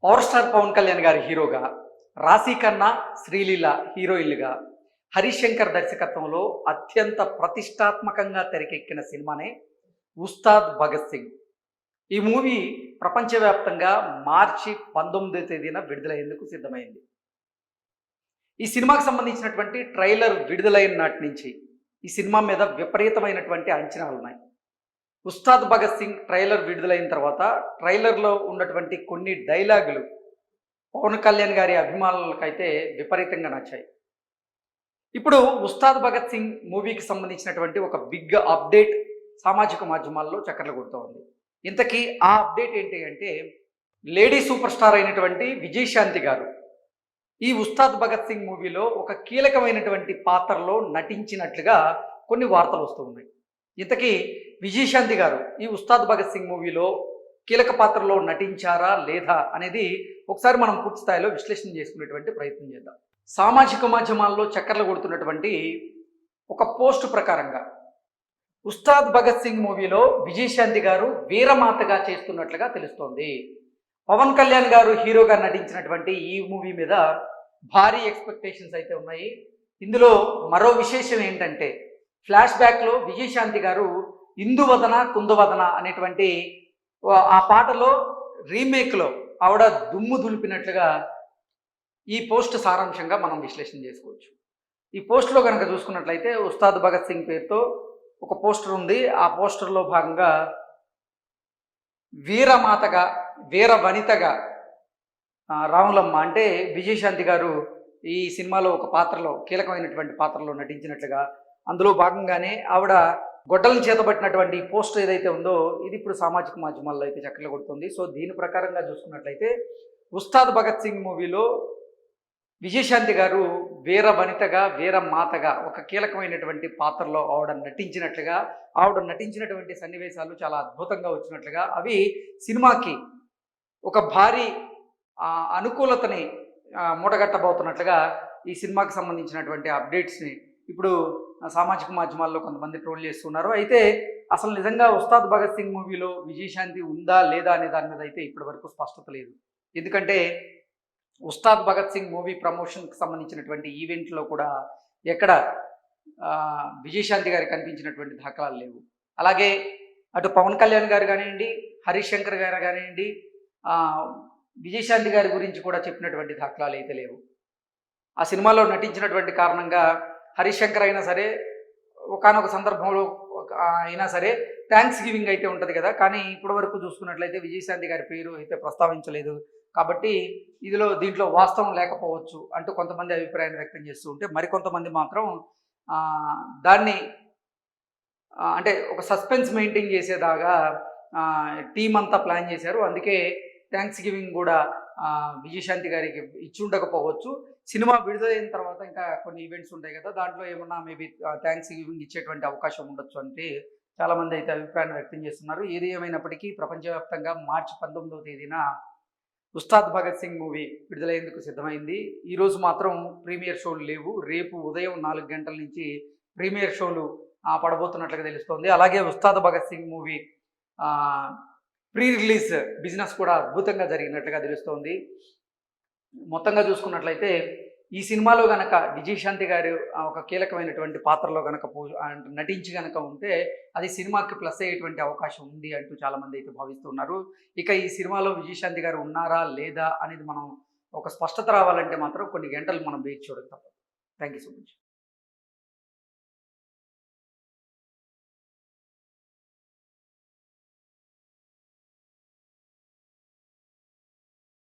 Power star Pawan Kalyan గారి హీరోగా, రాశీ ఖన్నా, శ్రీలీల హీరోయిన్లుగా, హరీష్ శంకర్ దర్శకత్వంలో అత్యంత ప్రతిష్టాత్మకంగా తెరకెక్కిన సినిమానే ఉస్తాద్ భగత్ సింగ్. ఈ మూవీ ప్రపంచవ్యాప్తంగా మార్చి 19వ తేదీన విడుదలయ్యేందుకు సిద్ధమైంది. ఈ సినిమాకి సంబంధించినటువంటి ట్రైలర్ విడుదలైన నాటి నుంచి ఈ సినిమా మీద విపరీతమైనటువంటి అంచనాలు ఉన్నాయి. ఉస్తాద్ భగత్ సింగ్ ట్రైలర్ విడుదలైన తర్వాత ట్రైలర్లో ఉన్నటువంటి కొన్ని డైలాగులు పవన్ కళ్యాణ్ గారి అభిమానులకైతే విపరీతంగా నచ్చాయి. ఇప్పుడు ఉస్తాద్ భగత్ సింగ్ మూవీకి సంబంధించినటువంటి ఒక బిగ్ అప్డేట్ సామాజిక మాధ్యమాల్లో చక్కర్లు కొడుతూ ఉంది. ఇంతకీ ఆ అప్డేట్ ఏంటి అంటే, లేడీ సూపర్ స్టార్ అయినటువంటి విజయశాంతి గారు ఈ ఉస్తాద్ భగత్ సింగ్ మూవీలో ఒక కీలకమైనటువంటి పాత్రలో నటించినట్లుగా కొన్ని వార్తలు వస్తూ ఉన్నాయి. ఇంతకీ విజయశాంతి గారు ఈ ఉస్తాద్ భగత్ సింగ్ మూవీలో కీలక పాత్రలో నటించారా లేదా అనేది ఒకసారి మనం పూర్తి స్థాయిలో విశ్లేషణ చేసుకునేటువంటి ప్రయత్నం చేద్దాం. సామాజిక మాధ్యమాల్లో చక్కర్లు కొడుతున్నటువంటి ఒక పోస్ట్ ప్రకారంగా ఉస్తాద్ భగత్ సింగ్ మూవీలో విజయశాంతి గారు వీరమాతగా చేస్తున్నట్లుగా తెలుస్తోంది. పవన్ కళ్యాణ్ గారు హీరోగా నటించినటువంటి ఈ మూవీ మీద భారీ ఎక్స్పెక్టేషన్స్ అయితే ఉన్నాయి. ఇందులో మరో విశేషం ఏంటంటే, ఫ్లాష్ బ్యాక్లో విజయశాంతి గారు ఇందువదన కుందవదన అనేటువంటి ఆ పాటలో రీమేక్లో ఆవిడ దుమ్ము దులిపినట్లుగా ఈ పోస్ట్ సారాంశంగా మనం విశ్లేషణ చేసుకోవచ్చు. ఈ పోస్ట్లో కనుక చూసుకున్నట్లయితే ఉస్తాద్ భగత్ సింగ్ పేరుతో ఒక పోస్టర్ ఉంది. ఆ పోస్టర్లో భాగంగా వీరమాతగా, వీర వనితగా రాములమ్మ అంటే విజయశాంతి గారు ఈ సినిమాలో ఒక పాత్రలో, కీలకమైనటువంటి పాత్రలో నటించినట్లుగా, అందులో భాగంగానే ఆవిడ గొడ్డలను చేతబట్టినటువంటి పోస్టర్ ఏదైతే ఉందో ఇది ఇప్పుడు సామాజిక మాధ్యమాల్లో అయితే చక్కర్లు కొడుతుంది. సో దీని ప్రకారంగా చూసుకున్నట్లయితే ఉస్తాద్ భగత్ సింగ్ మూవీలో విజయశాంతి గారు వీర వనితగా, వీర మాతగా ఒక కీలకమైనటువంటి పాత్రలో ఆవిడ నటించినట్లుగా, ఆవిడ నటించినటువంటి సన్నివేశాలు చాలా అద్భుతంగా వచ్చినట్లుగా, అవి సినిమాకి ఒక భారీ అనుకూలతని మూటగట్టబోతున్నట్లుగా ఈ సినిమాకి సంబంధించినటువంటి అప్డేట్స్ని ఇప్పుడు సామాజిక మాధ్యమాల్లో కొంతమంది ట్రోల్ చేస్తున్నారు. అయితే అసలు నిజంగా ఉస్తాద్ భగత్ సింగ్ మూవీలో విజయశాంతి ఉందా లేదా అనే దాని మీద అయితే ఇప్పటి వరకు స్పష్టత లేదు. ఎందుకంటే ఉస్తాద్ భగత్ సింగ్ మూవీ ప్రమోషన్కి సంబంధించినటువంటి ఈవెంట్లో కూడా ఎక్కడ విజయశాంతి గారికి కనిపించినటువంటి దాఖలాలు లేవు. అలాగే అటు పవన్ కళ్యాణ్ గారు కానివ్వండి, హరీష్ శంకర్ గారు కానివ్వండి, విజయశాంతి గారి గురించి కూడా చెప్పినటువంటి దాఖలాలు అయితే లేవు. ఆ సినిమాలో నటించినటువంటి కారణంగా హరీష్ శంకర్ అయినా సరే, ఒకానొక సందర్భంలో అయినా సరే థ్యాంక్స్ గివింగ్ అయితే ఉంటుంది కదా, కానీ ఇప్పటి వరకు చూసుకున్నట్లయితే విజయశాంతి గారి పేరు అయితే ప్రస్తావించలేదు. కాబట్టి దీంట్లో వాస్తవం లేకపోవచ్చు అంటూ కొంతమంది అభిప్రాయాన్ని వ్యక్తం చేస్తూ ఉంటే, మరికొంతమంది మాత్రం దాన్ని అంటే ఒక సస్పెన్స్ మెయింటైన్ చేసేదాగా టీం అంతా ప్లాన్ చేశారు. అందుకే థ్యాంక్స్ గివింగ్ కూడా విజయశాంతి గారికి ఇచ్చి ఉండకపోవచ్చు. సినిమా విడుదలైన తర్వాత ఇంకా కొన్ని ఈవెంట్స్ ఉంటాయి కదా, దాంట్లో ఏమన్నా మేబీ థ్యాంక్స్ గివింగ్ ఇచ్చేటువంటి అవకాశం ఉండొచ్చు అంటే చాలామంది అయితే అభిప్రాయాన్ని వ్యక్తం చేస్తున్నారు. ఏది ఏమైనప్పటికీ ప్రపంచవ్యాప్తంగా మార్చి 19వ తేదీన ఉస్తాద్ భగత్ సింగ్ మూవీ విడుదలయ్యేందుకు సిద్ధమైంది. ఈరోజు మాత్రం ప్రీమియర్ షోలు లేవు. రేపు ఉదయం 4 గంటల నుంచి ప్రీమియర్ షోలు పడబోతున్నట్లుగా తెలుస్తోంది. అలాగే Ustaad Bhagat Singh movie pre release business కూడా అద్భుతంగా జరిగినట్లుగా తెలుస్తోంది. మొత్తంగా చూసుకున్నట్లయితే ఈ సినిమాలో గనక విజయశాంతి గారు ఒక కీలకమైనటువంటి పాత్రలో గనక నటించి గనక ఉంటే అది సినిమాకి ప్లస్ అయ్యేటువంటి అవకాశం ఉంది అంటూ చాలామంది అయితే భావిస్తున్నారు. ఇక ఈ సినిమాలో విజయశాంతి గారు ఉన్నారా లేదా అనేది మనం ఒక స్పష్టత రావాలంటే మాత్రం కొన్ని గంటలు మనం వేచి చూడక తప్పదు. Thank you so much.